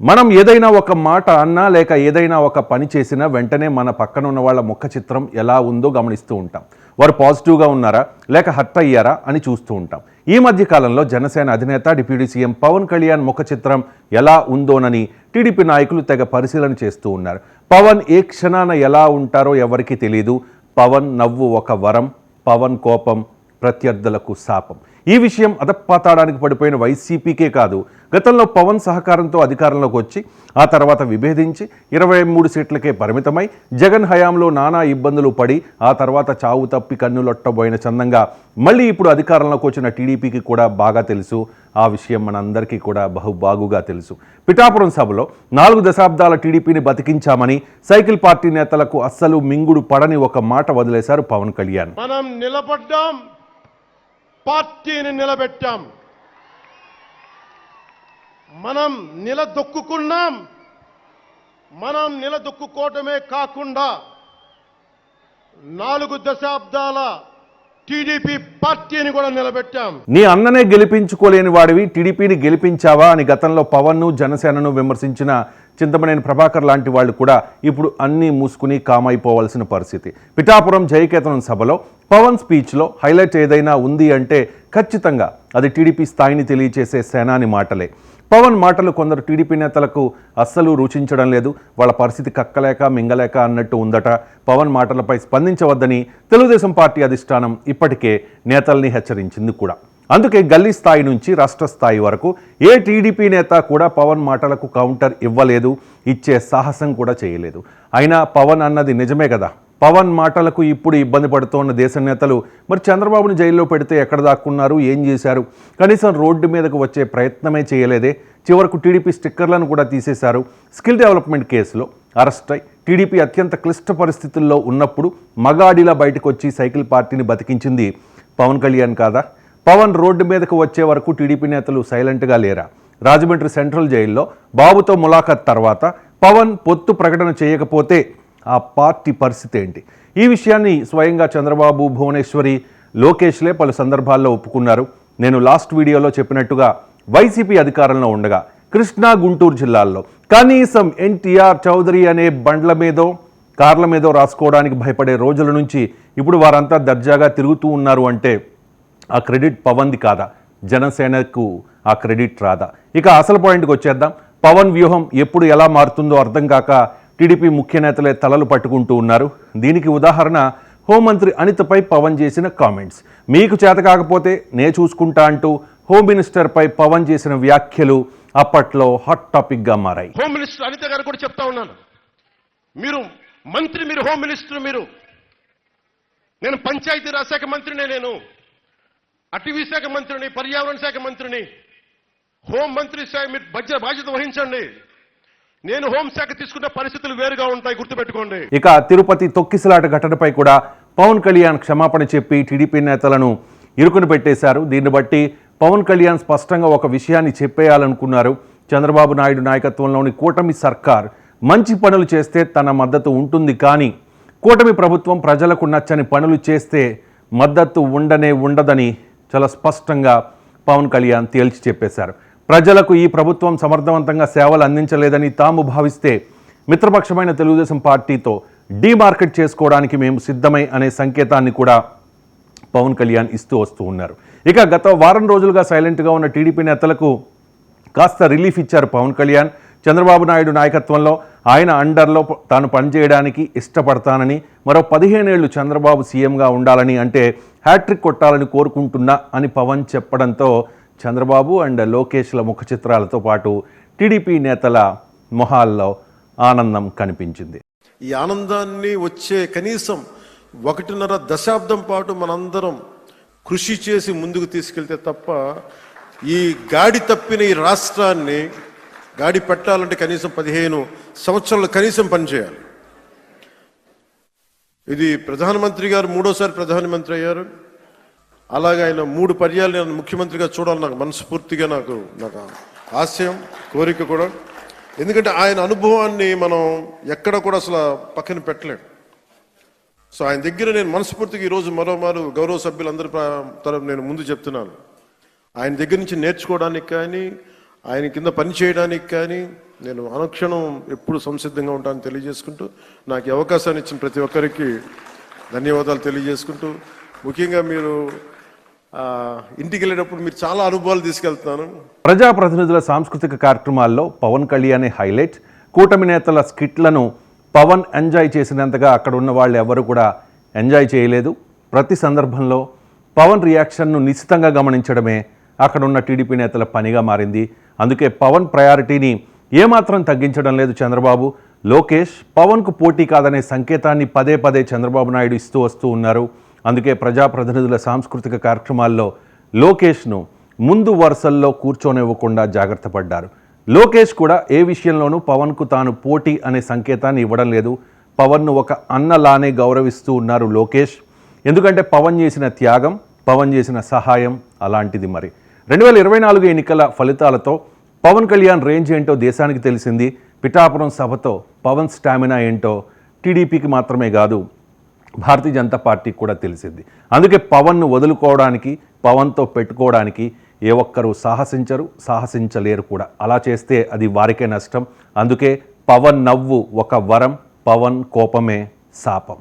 మనం ఏదైనా ఒక మాట అన్నా లేక ఏదైనా ఒక పని చేసినా వెంటనే మన పక్కన ఉన్న వాళ్ళ ముఖ చిత్రం ఎలా ఉందో గమనిస్తూ ఉంటాం. వారు పాజిటివ్గా ఉన్నారా లేక హర్ట్ అయ్యారా అని చూస్తూ ఉంటాం. ఈ మధ్య కాలంలో జనసేన అధినేత డిప్యూటీ సీఎం పవన్ కళ్యాణ్ ముఖ చిత్రం ఎలా ఉందోనని టీడీపీ నాయకులు తెగ పరిశీలన చేస్తూ ఉన్నారు. పవన్ ఏ క్షణాన ఎలా ఉంటారో ఎవరికీ తెలియదు. పవన్ నవ్వు ఒక వరం, పవన్ కోపం ప్రత్యర్థులకు శాపం. ఈ విషయం అధపాతాడానికి పడిపోయిన వైసీపీకే కాదు, గతంలో పవన్ సహకారంతో అధికారంలోకి వచ్చి ఆ తర్వాత విభేదించి 23 సీట్లకే పరిమితమై జగన్ హయాంలో నానా ఇబ్బందులు పడి ఆ తర్వాత చావు తప్పి కన్నులొట్టబోయిన చందంగా మళ్ళీ ఇప్పుడు అధికారంలోకి వచ్చిన టీడీపీకి కూడా బాగా తెలుసు. ఆ విషయం మనందరికీ కూడా బహుబాగుగా తెలుసు. పిఠాపురం సభలో 4 దశాబ్దాల టీడీపీని బతికించామని సైకిల్ పార్టీ నేతలకు అస్సలు మింగుడు పడని ఒక మాట వదిలేశారు పవన్ కళ్యాణ్. మనం నిలబడ్డాం, పార్టీని నిలబెట్టాం, మనం నిలదొక్కుకున్నాం. మనం నిలదొక్కుకోవటమే కాకుండా 4 దశాబ్దాల టీడీపీ పార్టీని కూడా నిలబెట్టాం. నీ అన్ననే గెలిపించుకోలేని వాడివి టీడీపీని గెలిపించావా అని గతంలో పవన్ను జనసేనను విమర్శించిన చింతమనేని ప్రభాకర్ లాంటి వాళ్ళు కూడా ఇప్పుడు అన్నీ మూసుకుని కామైపోవాల్సిన పరిస్థితి. పిఠాపురం జయకేతనం సభలో పవన్ స్పీచ్లో హైలైట్ ఏదైనా ఉంది అంటే ఖచ్చితంగా అది టీడీపీ స్థాయిని తెలియచేసే సేనాని మాటలే. పవన్ మాటలు కొందరు టీడీపీ నేతలకు అస్సలు రుచించడం లేదు. వాళ్ళ పరిస్థితి కక్కలేక మింగలేక అన్నట్టు ఉందట. పవన్ మాటలపై స్పందించవద్దని తెలుగుదేశం పార్టీ అధిష్టానం ఇప్పటికే నేతల్ని హెచ్చరించింది కూడా. అందుకే గల్లీ స్థాయి నుంచి రాష్ట్ర స్థాయి వరకు ఏ టీడీపీ నేత కూడా పవన్ మాటలకు కౌంటర్ ఇవ్వలేదు, ఇచ్చే సాహసం కూడా చేయలేదు. అయినా పవన్ అన్నది నిజమే కదా. పవన్ మాటలకు ఇప్పుడు ఇబ్బంది పడుతోన్న దేశ నేతలు మరి చంద్రబాబును జైల్లో పెడితే ఎక్కడ దాక్కున్నారు, ఏం చేశారు, కనీసం రోడ్డు మీదకు వచ్చే ప్రయత్నమే చేయలేదే. చివరకు టీడీపీ స్టిక్కర్లను కూడా తీసేశారు. స్కిల్ డెవలప్మెంట్ కేసులో అరెస్ట్ అయి టీడీపీ అత్యంత క్లిష్ట పరిస్థితుల్లో ఉన్నప్పుడు మగాడిలా బయటకు వచ్చి సైకిల్ పార్టీని బతికించింది పవన్ కళ్యాణ్ కాదా? పవన్ రోడ్డు మీదకు వచ్చే వరకు టీడీపీ నేతలు సైలెంట్గా లేరా? రాజమండ్రి సెంట్రల్ జైల్లో బాబుతో ములాఖత్ తర్వాత పవన్ పొత్తు ప్రకటన చేయకపోతే ఆ పార్టీ పరిస్థితి ఏంటి? ఈ విషయాన్ని స్వయంగా చంద్రబాబు, భువనేశ్వరి, లోకేష్లే పలు సందర్భాల్లో ఒప్పుకున్నారు. నేను లాస్ట్ వీడియోలో చెప్పినట్టుగా వైసీపీ అధికారంలో ఉండగా కృష్ణా, గుంటూరు జిల్లాల్లో కనీసం ఎన్టీఆర్, చౌదరి అనే బండ్ల మీదో కార్ల మీదో రాసుకోవడానికి భయపడే రోజుల నుంచి ఇప్పుడు వారంతా దర్జాగా తిరుగుతూ ఉన్నారు అంటే ఆ క్రెడిట్ పవన్ది కాదా? జనసేనకు ఆ క్రెడిట్ రాదా? ఇక అసలు పాయింట్కి వచ్చేద్దాం. పవన్ వ్యూహం ఎప్పుడు ఎలా మారుతుందో అర్థం కాక టీడీపీ ముఖ్య నేతలే తలలు పట్టుకుంటూ ఉన్నారు. దీనికి ఉదాహరణ హోంమంత్రి అనితపై పవన్ చేసిన కామెంట్స్. మీకు చేత కాకపోతే నే చూసుకుంటా అంటూ హోమ్ మినిస్టర్పై పవన్ చేసిన వ్యాఖ్యలు అప్పట్లో హాట్ టాపిక్గా మారాయి. హోమ్ మినిస్టర్ అనిత గారు కూడా చెప్తా ఉన్నాను, మీరు మంత్రి, మీరు హోమ్ మినిస్టర్, నేను పంచాయతీరాజ్ శాఖ మంత్రినే, నేను అటవీ శాఖ మంత్రిని, పర్యావరణ శాఖ మంత్రిని, హోం మంత్రి శాఖ మీరు బాధ్యత వహించండి. నేను హోంశాఖ తీసుకున్న పరిస్థితులు వేరుగా ఉంటాయి, గుర్తుపెట్టుకోండి. ఇక తిరుపతి తొక్కిసలాట ఘటనపై కూడా పవన్ కళ్యాణ్ క్షమాపణ చెప్పి టీడీపీ నేతలను ఇరుకుని పెట్టేశారు. దీన్ని బట్టి పవన్ కళ్యాణ్ స్పష్టంగా ఒక విషయాన్ని చెప్పేయాలనుకున్నారు. చంద్రబాబు నాయుడు నాయకత్వంలోని కూటమి సర్కార్ మంచి పనులు చేస్తే తన మద్దతు ఉంటుంది, కానీ కూటమి ప్రభుత్వం ప్రజలకు నచ్చని పనులు చేస్తే మద్దతు ఉండదని చాలా స్పష్టంగా పవన్ కళ్యాణ్ తేల్చి చెప్పేశారు. ప్రజలకు ఈ ప్రభుత్వం సమర్థవంతంగా సేవలు అందించలేదని తాము భావిస్తే మిత్రపక్షమైన తెలుగుదేశం పార్టీతో డీమార్కెట్ చేసుకోవడానికి మేము సిద్ధమై అనే సంకేతాన్ని కూడా పవన్ కళ్యాణ్ ఇస్తూ వస్తూ ఉన్నారు. ఇక గత వారం రోజులుగా సైలెంట్గా ఉన్న టీడీపీ నేతలకు కాస్త రిలీఫ్ ఇచ్చారు పవన్ కళ్యాణ్. చంద్రబాబు నాయుడు నాయకత్వంలో ఆయన అండర్లో తాను పనిచేయడానికి ఇష్టపడతానని, మరో 15 ఏళ్లు చంద్రబాబు సీఎంగా ఉండాలని, అంటే హ్యాట్రిక్ కొట్టాలని కోరుకుంటున్నా అని పవన్ చెప్పడంతో చంద్రబాబు అండ్ లోకేష్ల ముఖ చిత్రాలతో పాటు టీడీపీ నేతల మొహాల్లో ఆనందం కనిపించింది. ఈ ఆనందాన్ని వచ్చే కనీసం 1.5 దశాబ్దం పాటు మనందరం కృషి చేసి ముందుకు తీసుకెళ్తే తప్ప ఈ గాడి తప్పిన ఈ రాష్ట్రాన్ని గాడి పెట్టాలంటే కనీసం 15 సంవత్సరాలు కనీసం పనిచేయాలి. ఇది ప్రధానమంత్రి గారు 3వ ప్రధానమంత్రి అయ్యారు. అలాగే ఆయన 3 పర్యాలు నేను ముఖ్యమంత్రిగా చూడాలి, నాకు మనస్ఫూర్తిగా నాకు ఆశయం, కోరిక కూడా. ఎందుకంటే ఆయన అనుభవాన్ని మనం ఎక్కడ కూడా అసలు పక్కన పెట్టలేం. సో ఆయన దగ్గర నేను మనస్ఫూర్తిగా ఈరోజు మరోమారు గౌరవ సభ్యులందరి తరఫు నేను ముందు చెప్తున్నాను, ఆయన దగ్గర నుంచి నేర్చుకోవడానికి కానీ ఆయన కింద పని చేయడానికి కానీ నేను అనుక్షణం ఎప్పుడు సంసిద్ధంగా ఉంటానని తెలియజేసుకుంటూ నాకు ఈ అవకాశాన్ని ఇచ్చిన ప్రతి ఒక్కరికి ధన్యవాదాలు తెలియజేసుకుంటూ ముఖ్యంగా మీరు ఇంటికి వెళ్ళేటప్పుడు మీరు చాలా అనుభవాలు తీసుకెళ్తున్నాను. ప్రజాప్రతినిధుల సాంస్కృతిక కార్యక్రమాల్లో పవన్ కళ్యాణే హైలైట్. కూటమి నేతల స్కిట్లను పవన్ ఎంజాయ్ చేసినంతగా అక్కడ ఉన్న వాళ్ళు ఎవరు కూడా ఎంజాయ్ చేయలేదు. ప్రతి సందర్భంలో పవన్ రియాక్షన్ను నిశ్చితంగా గమనించడమే అక్కడ ఉన్న టీడీపీ నేతల పనిగా మారింది. అందుకే పవన్ ప్రయారిటీని ఏమాత్రం తగ్గించడం లేదు చంద్రబాబు. లోకేష్ పవన్కు పోటీ కాదనే సంకేతాన్ని పదే పదే చంద్రబాబు నాయుడు ఇస్తూ వస్తూ ఉన్నారు. అందుకే ప్రజాప్రతినిధుల సాంస్కృతిక కార్యక్రమాల్లో లోకేష్ను ముందు వరుసల్లో కూర్చోనివ్వకుండా జాగ్రత్త పడ్డారు. లోకేష్ కూడా ఏ విషయంలోనూ పవన్కు తాను పోటీ అనే సంకేతాన్ని ఇవ్వడం లేదు. పవన్ను ఒక అన్నలానే గౌరవిస్తూ ఉన్నారు లోకేష్. ఎందుకంటే పవన్ చేసిన త్యాగం, పవన్ చేసిన సహాయం అలాంటిది. మరి 2024 ఎన్నికల ఫలితాలతో పవన్ కళ్యాణ్ రేంజ్ ఏంటో దేశానికి తెలిసింది. పిఠాపురం సభతో పవన్ స్టామినా ఏంటో టీడీపీకి మాత్రమే కాదు, భారతీయ జనతా పార్టీకి కూడా తెలిసింది. అందుకే పవన్ను వదులుకోవడానికి, పవన్తో పెట్టుకోవడానికి ఏ ఒక్కరూ సాహసించలేరు కూడా. అలా చేస్తే అది వారికే నష్టం. అందుకే పవన్ నవ్వు ఒక వరం, పవన్ కోపమే శాపం.